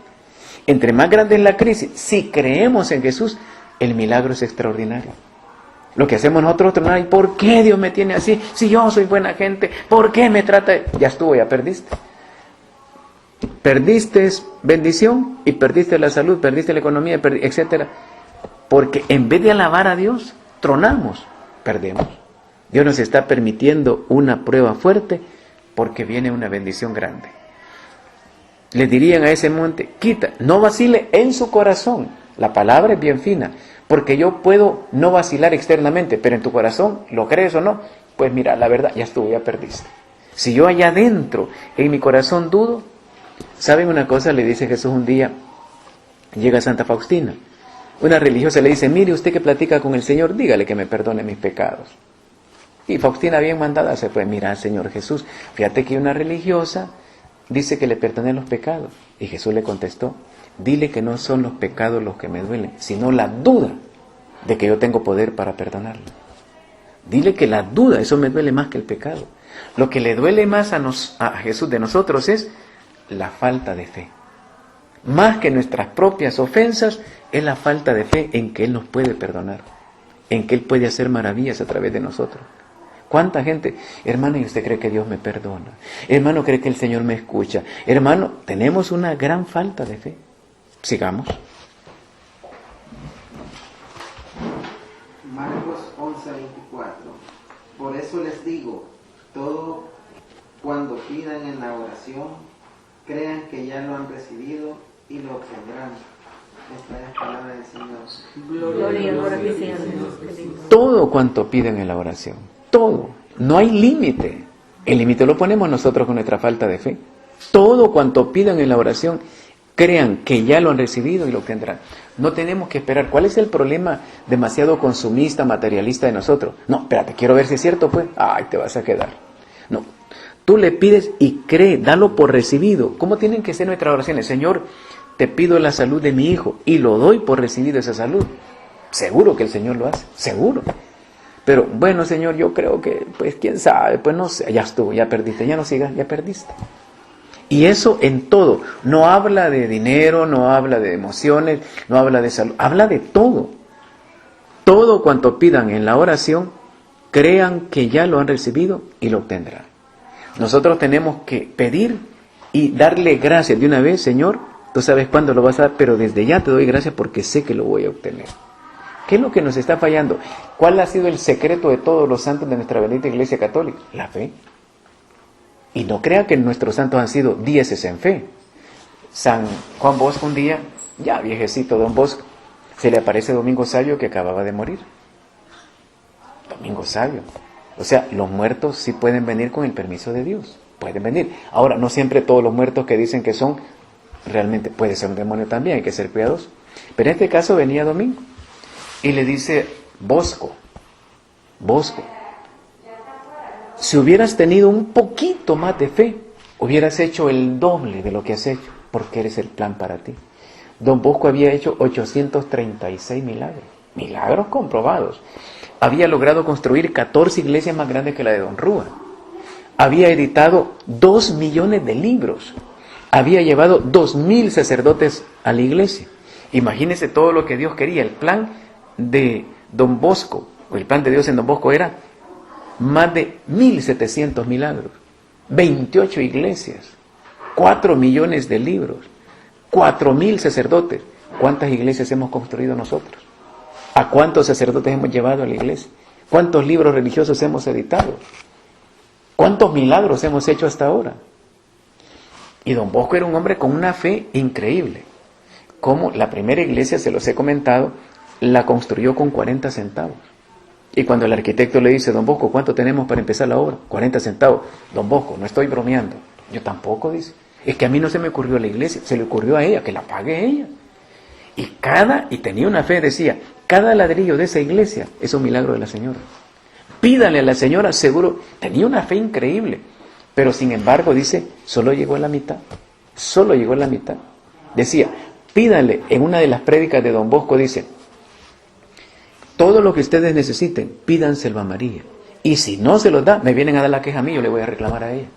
A: Entre más grande es la crisis, si creemos en Jesús, el milagro es extraordinario. Lo que hacemos nosotros, ¿y por qué Dios me tiene así? Si yo soy buena gente, ¿por qué me trata? Ya estuvo, ya perdiste. Perdiste bendición y perdiste la salud, perdiste la economía, etcétera. Porque en vez de alabar a Dios, tronamos, perdemos. Dios nos está permitiendo una prueba fuerte porque viene una bendición grande. Le dirían a ese monte, quita, no vacile en su corazón. La palabra es bien fina, porque yo puedo no vacilar externamente, pero en tu corazón, ¿lo crees o no? Pues mira, la verdad, ya estuvo, ya perdiste. Si yo allá adentro, en mi corazón dudo, ¿saben una cosa? Le dice Jesús un día, llega Santa Faustina. Una religiosa le dice, mire, usted que platica con el Señor, dígale que me perdone mis pecados. Y Faustina, bien mandada, se fue, mira, Señor Jesús, fíjate que una religiosa dice que le perdone los pecados. Y Jesús le contestó, dile que no son los pecados los que me duelen, sino la duda de que yo tengo poder para perdonarlo. Dile que la duda, eso me duele más que el pecado. Lo que le duele más a Jesús de nosotros es la falta de fe. Más que nuestras propias ofensas, es la falta de fe en que Él nos puede perdonar, en que Él puede hacer maravillas a través de nosotros. ¿Cuánta gente? Hermano, ¿y usted cree que Dios me perdona? Hermano, ¿cree que el Señor me escucha? Hermano, tenemos una gran falta de fe. Sigamos.
C: Marcos 11:24. Por eso les digo, todo cuando pidan en la oración, crean que ya lo han recibido y lo obtendrán. Esta es la palabra del Señor.
E: Gloria y honor a ti, Señor Jesús.
A: Todo cuanto piden en la oración. Todo. No hay límite. El límite lo ponemos nosotros con nuestra falta de fe. Todo cuanto pidan en la oración, crean que ya lo han recibido y lo obtendrán. No tenemos que esperar. ¿Cuál es el problema demasiado consumista, materialista de nosotros? No, espérate, quiero ver si es cierto, pues. Ay, te vas a quedar. No. Tú le pides y cree, dalo por recibido. ¿Cómo tienen que ser nuestras oraciones? Señor, te pido la salud de mi hijo y lo doy por recibido esa salud. Seguro que el Señor lo hace, seguro. Pero bueno, Señor, yo creo que, pues quién sabe, pues no sé, ya estuvo, ya perdiste, ya no sigas, ya perdiste. Y eso en todo, no habla de dinero, no habla de emociones, no habla de salud, habla de todo. Todo cuanto pidan en la oración, crean que ya lo han recibido y lo obtendrán. Nosotros tenemos que pedir y darle gracias de una vez, Señor, tú sabes cuándo lo vas a dar, pero desde ya te doy gracias porque sé que lo voy a obtener. ¿Qué es lo que nos está fallando? ¿Cuál ha sido el secreto de todos los santos de nuestra bendita Iglesia Católica? La fe. Y no crea que nuestros santos han sido dieces en fe. San Juan Bosco un día, ya viejecito Don Bosco, se le aparece Domingo Sabio que acababa de morir. Domingo Sabio. O sea, los muertos sí pueden venir con el permiso de Dios. Pueden venir. Ahora, no siempre todos los muertos que dicen que son, realmente puede ser un demonio también, hay que ser cuidadosos. Pero en este caso venía Domingo. Y le dice, Bosco, si hubieras tenido un poquito más de fe, hubieras hecho el doble de lo que has hecho, porque eres el plan para ti. Don Bosco había hecho 836 milagros comprobados. Había logrado construir 14 iglesias más grandes que la de Don Rúa. Había editado 2 millones de libros. Había llevado 2,000 sacerdotes a la iglesia. Imagínense todo lo que Dios quería. El plan de Don Bosco, o el plan de Dios en Don Bosco era más de 1,700 milagros, 28 iglesias, 4 millones de libros, 4,000 sacerdotes. ¿Cuántas iglesias hemos construido nosotros? ¿A cuántos sacerdotes hemos llevado a la iglesia? ¿Cuántos libros religiosos hemos editado? ¿Cuántos milagros hemos hecho hasta ahora? Y Don Bosco era un hombre con una fe increíble. Como la primera iglesia, se los he comentado, la construyó con 40 centavos. Y cuando el arquitecto le dice, Don Bosco, ¿cuánto tenemos para empezar la obra? 40 centavos. Don Bosco, no estoy bromeando. Yo tampoco, dice. Es que a mí no se me ocurrió la iglesia, se le ocurrió a ella, que la pague ella. Y tenía una fe, decía, cada ladrillo de esa iglesia es un milagro de la señora. Pídale a la señora, seguro. Tenía una fe increíble. Pero sin embargo, dice, solo llegó a la mitad. Solo llegó a la mitad. Decía, pídale, en una de las prédicas de Don Bosco, dice, todo lo que ustedes necesiten, pídanselo a María. Y si no se los da, me vienen a dar la queja a mí, yo le voy a reclamar a ella.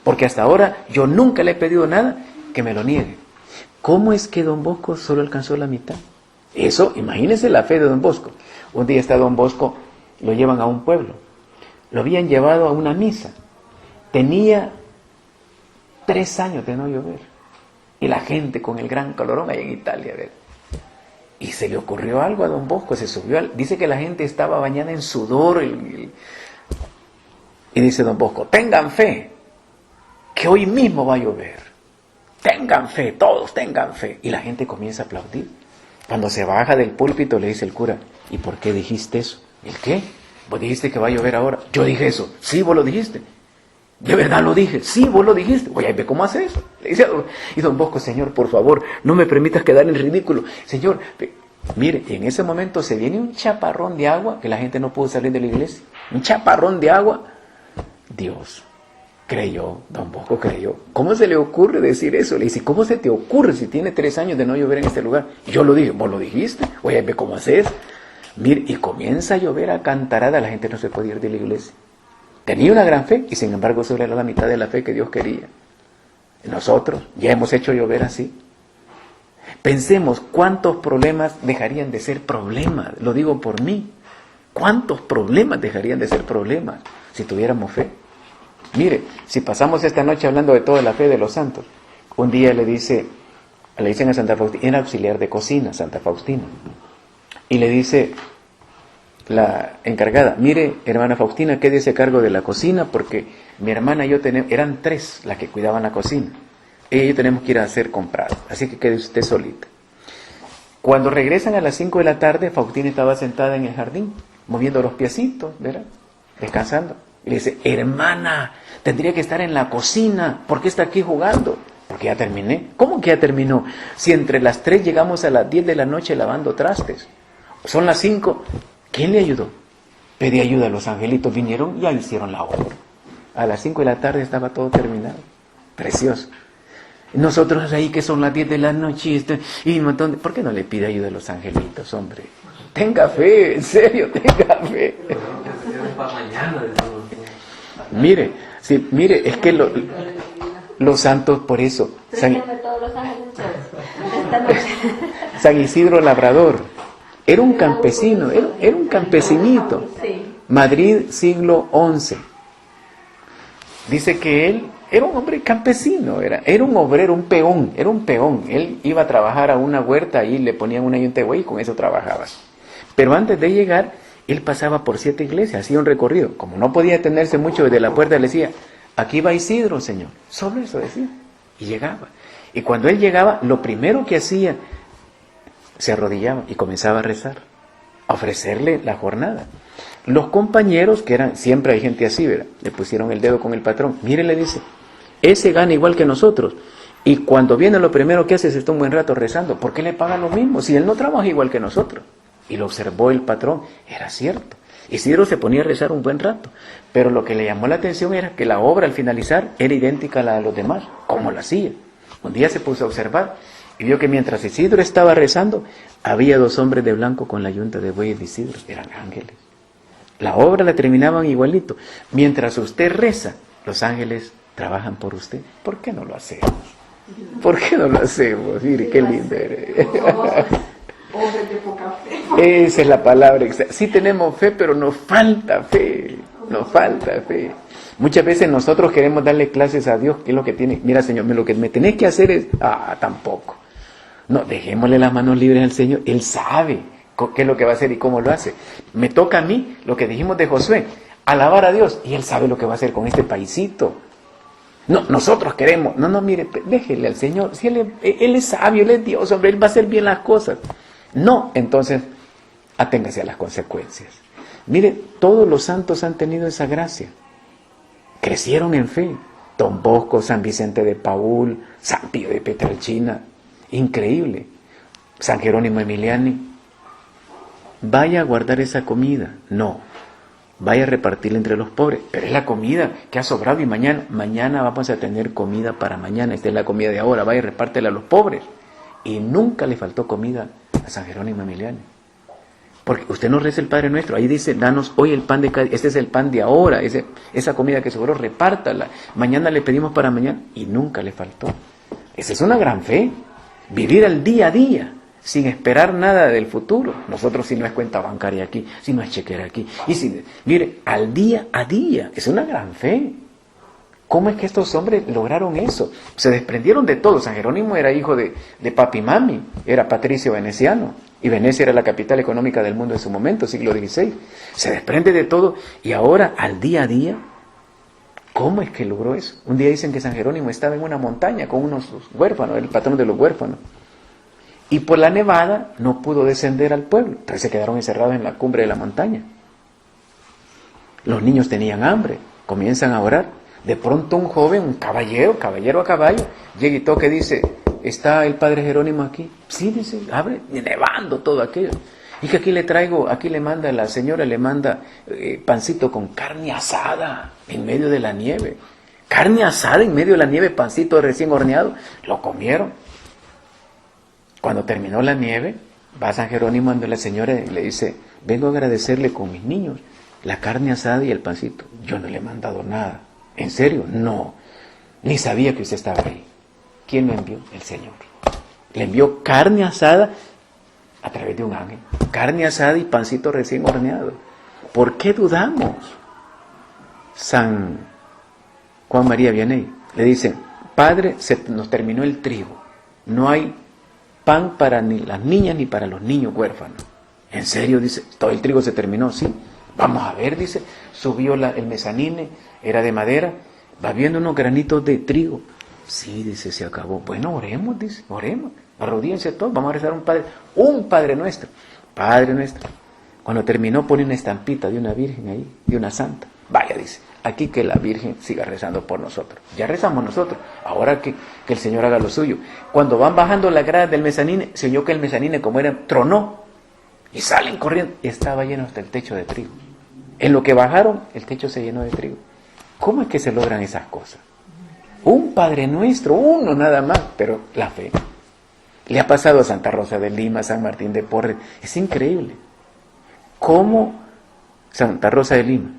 A: Porque hasta ahora yo nunca le he pedido nada que me lo niegue. ¿Cómo es que Don Bosco solo alcanzó la mitad? Eso, imagínense la fe de Don Bosco. Un día está Don Bosco, lo llevan a un pueblo. Lo habían llevado a una misa. Tenía 3 años de no llover. Y la gente con el gran calorón allá en Italia, a ver. Y se le ocurrió algo a Don Bosco, se subió, dice que la gente estaba bañada en sudor. Y dice Don Bosco, tengan fe, que hoy mismo va a llover. Tengan fe, todos tengan fe. Y la gente comienza a aplaudir. Cuando se baja del púlpito le dice el cura, ¿y por qué dijiste eso? ¿El qué? Vos dijiste que va a llover ahora. Yo dije eso. Sí, vos lo dijiste. ¿De verdad lo dije? Sí, vos lo dijiste. Oye, ve cómo hace eso. Le dice, y Don Bosco, Señor, por favor, no me permitas quedar en ridículo. Señor, mire, en ese momento se viene un chaparrón de agua, que la gente no pudo salir de la iglesia. Un chaparrón de agua. Dios creyó, Don Bosco creyó. ¿Cómo se le ocurre decir eso? Le dice, ¿cómo se te ocurre si tiene 3 años de no llover en este lugar? Yo lo dije, vos lo dijiste. Oye, ve cómo haces. Mire, y comienza a llover a cantarada, la gente no se podía ir de la iglesia. Tenía una gran fe y sin embargo solo era la mitad de la fe que Dios quería. Nosotros ya hemos hecho llover así. Pensemos cuántos problemas dejarían de ser problemas, lo digo por mí. ¿Cuántos problemas dejarían de ser problemas si tuviéramos fe? Mire, si pasamos esta noche hablando de toda la fe de los santos, un día le dicen a Santa Faustina, era auxiliar de cocina, Santa Faustina, y le dice la encargada, mire, hermana Faustina, quédese a cargo de la cocina porque mi hermana y yo eran 3 las que cuidaban la cocina. Ella y yo tenemos que ir a hacer comprados, así que quede usted solita. Cuando regresan a las 5 de la tarde, Faustina estaba sentada en el jardín, moviendo los piecitos, ¿verdad? Descansando. Y le dice, hermana, tendría que estar en la cocina, ¿por qué está aquí jugando? Porque ya terminé. ¿Cómo que ya terminó? Si entre las 3 llegamos a las 10 de la noche lavando trastes. Son las 5. ¿Quién le ayudó? Pedí ayuda a los angelitos, vinieron y ya hicieron la obra. A las 5 de la tarde estaba todo terminado. Precioso. Nosotros ahí que son las 10 de la noche y un montón de... ¿Por qué no le pide ayuda a los angelitos, hombre? Tenga fe, en serio, tenga fe. Mire, sí, mire, es que los santos por eso... San Isidro Labrador era un campesino, era un campesinito. Madrid, siglo XI. Dice que él era un hombre campesino, era un obrero, un peón, era un peón. Él iba a trabajar a una huerta y le ponían una yunta de buey y con eso trabajaba. Pero antes de llegar, él pasaba por 7 iglesias, hacía un recorrido. Como no podía detenerse mucho desde la puerta, le decía, aquí va Isidro, señor. Solo eso decía. Y llegaba. Y cuando él llegaba, lo primero que hacía, se arrodillaba y comenzaba a rezar, a ofrecerle la jornada. Los compañeros, que eran, siempre hay gente así, ¿verdad? Le pusieron el dedo con el patrón. Mire, le dice, ese gana igual que nosotros. Y cuando viene lo primero que hace es estar un buen rato rezando. ¿Por qué le pagan lo mismo? Si él no trabaja igual que nosotros. Y lo observó el patrón. Era cierto. Isidro se ponía a rezar un buen rato. Pero lo que le llamó la atención era que la obra al finalizar era idéntica a la de los demás. ¿Cómo la hacía? Un día se puso a observar y vio que mientras Isidro estaba rezando, había 2 hombres de blanco con la yunta de bueyes de Isidro. Eran ángeles. La obra la terminaban igualito. Mientras usted reza, los ángeles trabajan por usted. ¿Por qué no lo hacemos? ¿Por qué no lo hacemos? Mire, qué lindo eres.
B: Hombres de poca fe.
A: Esa es la palabra exacta. Sí tenemos fe, pero nos falta fe. Nos falta fe. Muchas veces nosotros queremos darle clases a Dios, que es lo que tiene. Mira, Señor, lo que me tenés que hacer es... tampoco. No, dejémosle las manos libres al Señor. Él sabe qué es lo que va a hacer y cómo lo hace. Me toca a mí lo que dijimos de Josué, alabar a Dios, y Él sabe lo que va a hacer con este paisito. No, nosotros queremos. No, mire, déjele al Señor. Si Él es sabio, Él es Dios, hombre, Él va a hacer bien las cosas. No, entonces, aténgase a las consecuencias. Mire, todos los santos han tenido esa gracia. Crecieron en fe. Don Bosco, San Vicente de Paúl, San Pío de Pietrelcina. Increíble. San Jerónimo Emiliani. Vaya a guardar esa comida. No. Vaya a repartirla entre los pobres. Pero es la comida que ha sobrado y mañana vamos a tener comida para mañana. Esta es la comida de ahora. Vaya y repártela a los pobres. Y nunca le faltó comida a San Jerónimo Emiliani. Porque usted no reza el Padre Nuestro, ahí dice, danos hoy el pan de cada día, este es el pan de ahora, esa comida que sobró, repártala, mañana le pedimos para mañana, y nunca le faltó. Esa es una gran fe, vivir al día a día, sin esperar nada del futuro. Nosotros si no es cuenta bancaria aquí, si no es chequera aquí, mire, al día a día, es una gran fe. ¿Cómo es que estos hombres lograron eso? Se desprendieron de todo. San Jerónimo era hijo de papi y mami, era patricio veneciano, y Venecia era la capital económica del mundo en su momento, siglo XVI. Se desprende de todo, y ahora, al día a día, ¿cómo es que logró eso? Un día dicen que San Jerónimo estaba en una montaña con unos huérfanos, el patrón de los huérfanos, y por la nevada no pudo descender al pueblo, entonces se quedaron encerrados en la cumbre de la montaña. Los niños tenían hambre, comienzan a orar. De pronto un joven, un caballero a caballo, llega y toca y dice, ¿está el padre Jerónimo aquí? Sí, dice, abre, nevando todo aquello. Y que aquí le manda, la señora le manda pancito con carne asada en medio de la nieve. Carne asada en medio de la nieve, pancito recién horneado. Lo comieron. Cuando terminó la nieve, va San Jerónimo ante la señora y le dice, vengo a agradecerle con mis niños la carne asada y el pancito. Yo no le he mandado nada. ¿En serio? No. Ni sabía que usted estaba ahí. ¿Quién lo envió? El Señor. Le envió carne asada a través de un ángel. Carne asada y pancito recién horneado. ¿Por qué dudamos? San Juan María Vianney le dice: Padre, se nos terminó el trigo. No hay pan para ni las niñas ni para los niños huérfanos. ¿En serio? Dice, todo el trigo se terminó. Sí. Vamos a ver, dice. Subió el mezanine, era de madera. Va viendo unos granitos de trigo. Sí, dice, se acabó. Bueno, oremos, dice, oremos. Arrodíense todos, vamos a rezar un Padre Nuestro. Padre Nuestro. Cuando terminó pone una estampita de una virgen ahí, de una santa. Vaya, dice, aquí que la Virgen siga rezando por nosotros. Ya rezamos nosotros, ahora que el Señor haga lo suyo. Cuando van bajando las gradas del mezanine, se oyó que el mezanine, como era, tronó. Y salen corriendo. Y estaba lleno hasta el techo de trigo. En lo que bajaron, el techo se llenó de trigo. ¿Cómo es que se logran esas cosas? Un Padre Nuestro, uno nada más, pero la fe. Le ha pasado a Santa Rosa de Lima, San Martín de Porres. Es increíble. ¿Cómo Santa Rosa de Lima?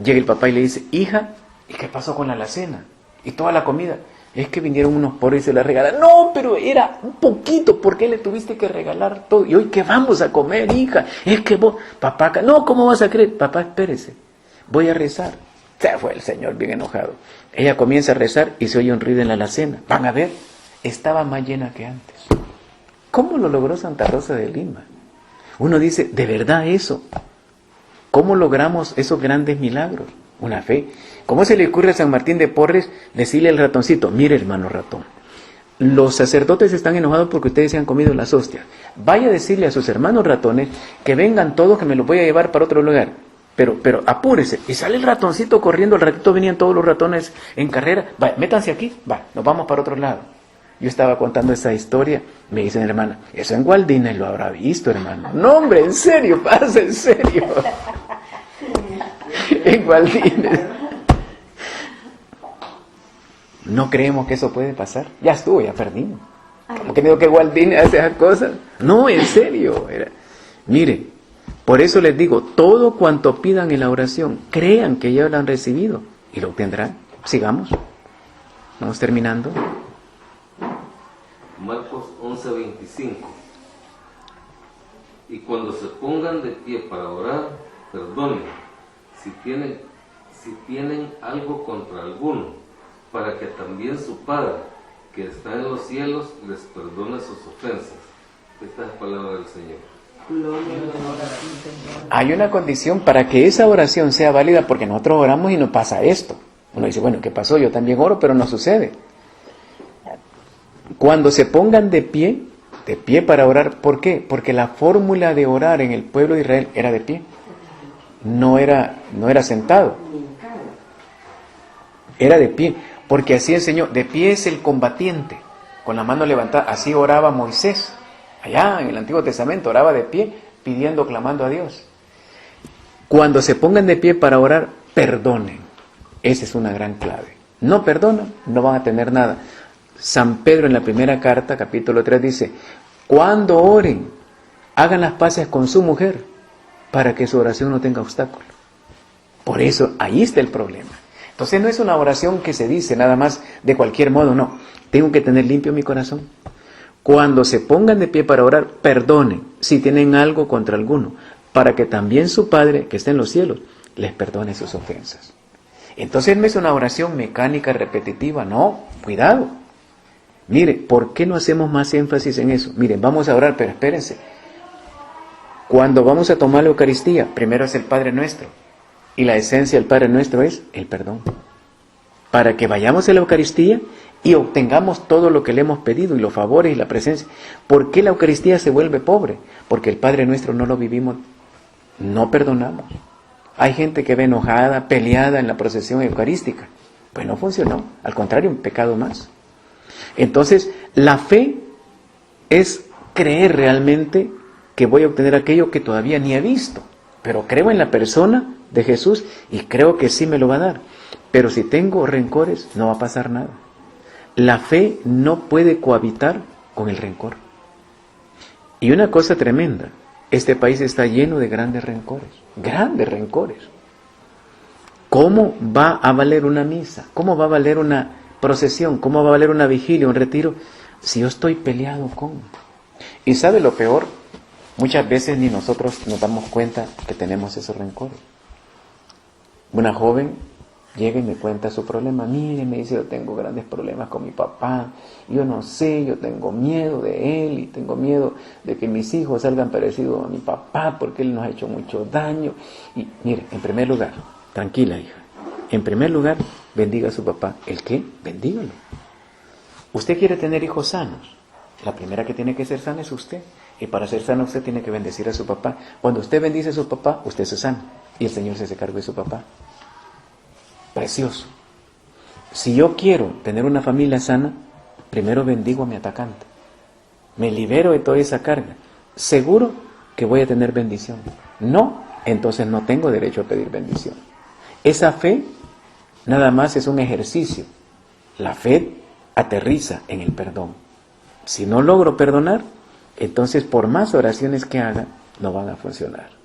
A: Llega el papá y le dice: hija, ¿y qué pasó con la alacena? ¿Y toda la comida? Es que vinieron unos pobres y se la regalaron. No, pero era un poquito. ¿Por qué le tuviste que regalar todo? ¿Y hoy qué vamos a comer, hija? Es que vos, papá, no, ¿cómo vas a creer? Papá, espérese, voy a rezar. Se fue el Señor bien enojado. Ella comienza a rezar y se oye un ruido en la alacena. Van a ver, estaba más llena que antes. ¿Cómo lo logró Santa Rosa de Lima? Uno dice, ¿de verdad eso? ¿Cómo logramos esos grandes milagros? Una fe. ¿Cómo se le ocurre a San Martín de Porres decirle al ratoncito: mire, hermano ratón, los sacerdotes están enojados porque ustedes se han comido las hostias. Vaya a decirle a sus hermanos ratones que vengan todos, que me los voy a llevar para otro lugar. Pero apúrese. Y sale el ratoncito corriendo. Al ratito venían todos los ratones en carrera. Va, métanse aquí. Va, nos vamos para otro lado. Yo estaba contando esa historia. Me dicen, hermana, eso en Gualdines lo habrá visto, hermano. No, hombre, en serio, pasa en serio. En Gualdines. No creemos que eso puede pasar. Ya estuvo, ya perdimos. ¿Cómo que digo que Gualdines hace esas cosas? No, en serio. Mire, por eso les digo, todo cuanto pidan en la oración, crean que ya lo han recibido y lo obtendrán. Sigamos. Vamos terminando.
F: Marcos 11:25. Y cuando se pongan de pie para orar, perdonen si tienen algo contra alguno, para que también su Padre, que está en los cielos, les perdone sus ofensas. Esta es la palabra del Señor.
A: Hay una condición para que esa oración sea válida, porque nosotros oramos y nos pasa esto. Uno dice, bueno, ¿qué pasó? Yo también oro, pero no sucede. Cuando se pongan de pie para orar, ¿por qué? Porque la fórmula de orar en el pueblo de Israel era de pie. No era sentado. Era de pie, porque así enseñó. De pie es el combatiente, con la mano levantada. Así oraba Moisés. Allá en el Antiguo Testamento oraba de pie, pidiendo, clamando a Dios. Cuando se pongan de pie para orar, perdonen. Esa es una gran clave. No perdonan, no van a tener nada. San Pedro en la primera carta, capítulo 3, dice: cuando oren, hagan las paces con su mujer, para que su oración no tenga obstáculo. Por eso, ahí está el problema. Entonces no es una oración que se dice nada más de cualquier modo, no. Tengo que tener limpio mi corazón. Cuando se pongan de pie para orar, perdonen si tienen algo contra alguno, para que también su Padre, que está en los cielos, les perdone sus ofensas. Entonces no es una oración mecánica, repetitiva, no, cuidado. Mire, ¿por qué no hacemos más énfasis en eso? Miren, vamos a orar, pero espérense. Cuando vamos a tomar la Eucaristía, primero es el Padre Nuestro, y la esencia del Padre Nuestro es el perdón. Para que vayamos a la Eucaristía y obtengamos todo lo que le hemos pedido, y los favores y la presencia. ¿Por qué la Eucaristía se vuelve pobre? Porque el Padre Nuestro no lo vivimos, no perdonamos. Hay gente que ve enojada, peleada en la procesión eucarística. Pues no funcionó, al contrario, un pecado más. Entonces, la fe es creer realmente que voy a obtener aquello que todavía ni he visto, pero creo en la persona de Jesús y creo que sí me lo va a dar. Pero si tengo rencores, no va a pasar nada. La fe no puede cohabitar con el rencor. Y una cosa tremenda, este país está lleno de grandes rencores, ¿Cómo va a valer una misa? ¿Cómo va a valer una procesión? ¿Cómo va a valer una vigilia, un retiro? Si yo estoy peleado con... Y ¿sabe lo peor? Muchas veces ni nosotros nos damos cuenta que tenemos esos rencores. Una joven llega y me cuenta su problema. Mire, me dice, yo tengo grandes problemas con mi papá. Yo no sé, yo tengo miedo de él y tengo miedo de que mis hijos salgan parecidos a mi papá porque él nos ha hecho mucho daño. Y mire, en primer lugar, tranquila hija, en primer lugar, bendiga a su papá. ¿El qué? Bendígalo. Usted quiere tener hijos sanos. La primera que tiene que ser sana es usted. Y para ser sano usted tiene que bendecir a su papá. Cuando usted bendice a su papá, usted se sana. Y el Señor se hace cargo de su papá. Precioso. Si yo quiero tener una familia sana, primero bendigo a mi atacante. Me libero de toda esa carga. Seguro que voy a tener bendición. No, entonces no tengo derecho a pedir bendición. Esa fe nada más es un ejercicio. La fe aterriza en el perdón. Si no logro perdonar, entonces por más oraciones que haga, no van a funcionar.